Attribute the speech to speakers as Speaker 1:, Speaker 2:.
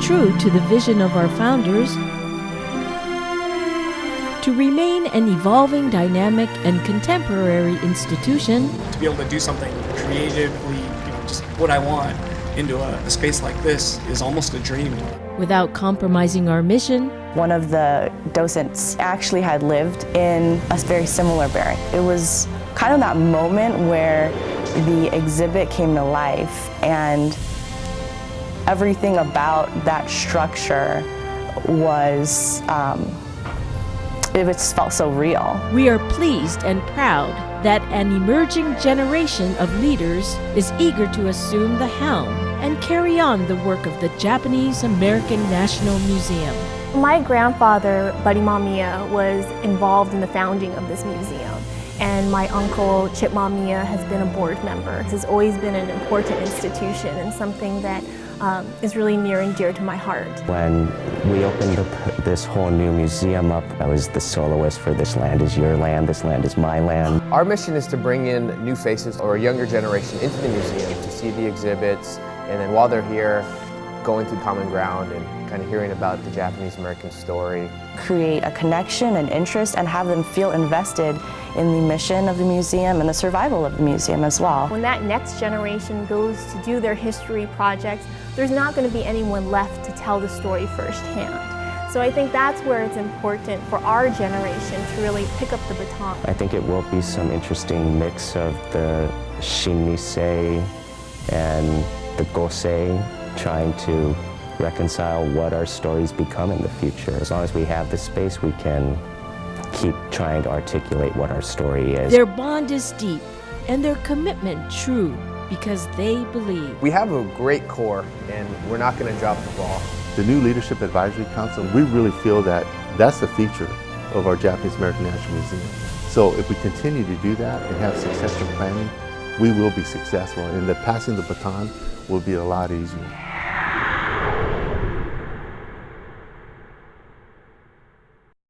Speaker 1: true to the vision of our founders to remain an evolving, dynamic, and contemporary institution.
Speaker 2: To be able to do something creatively, just what I want into a space like this is almost a dream.
Speaker 1: Without compromising our mission.
Speaker 3: One of the docents actually had lived in a very similar barrack. It was kind of that moment where the exhibit came to life and everything about that structure was, it just felt so real.
Speaker 1: We are pleased and proud that an emerging generation of leaders is eager to assume the helm and carry on the work of the Japanese American National Museum.
Speaker 4: My grandfather, Buddy Mamiya, was involved in the founding of this museum. And my uncle, Chip Mamiya, has been a board member. This has always been an important institution and something that is really near and dear to my heart.
Speaker 5: When we opened this whole new museum up, I was the soloist for This Land Is Your Land, This Land Is My Land.
Speaker 6: Our mission is to bring in new faces or a younger generation into the museum to see the exhibits, and then while they're here, going through common ground and kind of hearing about the Japanese-American story.
Speaker 3: Create a connection and interest and have them feel invested in the mission of the museum and the survival of the museum as well.
Speaker 4: When that next generation goes to do their history projects, there's not going to be anyone left to tell the story firsthand. So I think that's where it's important for our generation to really pick up the baton.
Speaker 5: I think it will be some interesting mix of the Shin-Nisei and the Gosei, trying to reconcile what our stories become in the future. As long as we have the space, we can keep trying to articulate what our story is.
Speaker 1: Their bond is deep and their commitment true because they believe.
Speaker 6: We have a great core and we're not going to drop the ball.
Speaker 7: The new Leadership Advisory Council, we really feel that that's the feature of our Japanese American National Museum. So if we continue to do that and have succession planning, we will be successful, and the passing the baton will be a lot easier.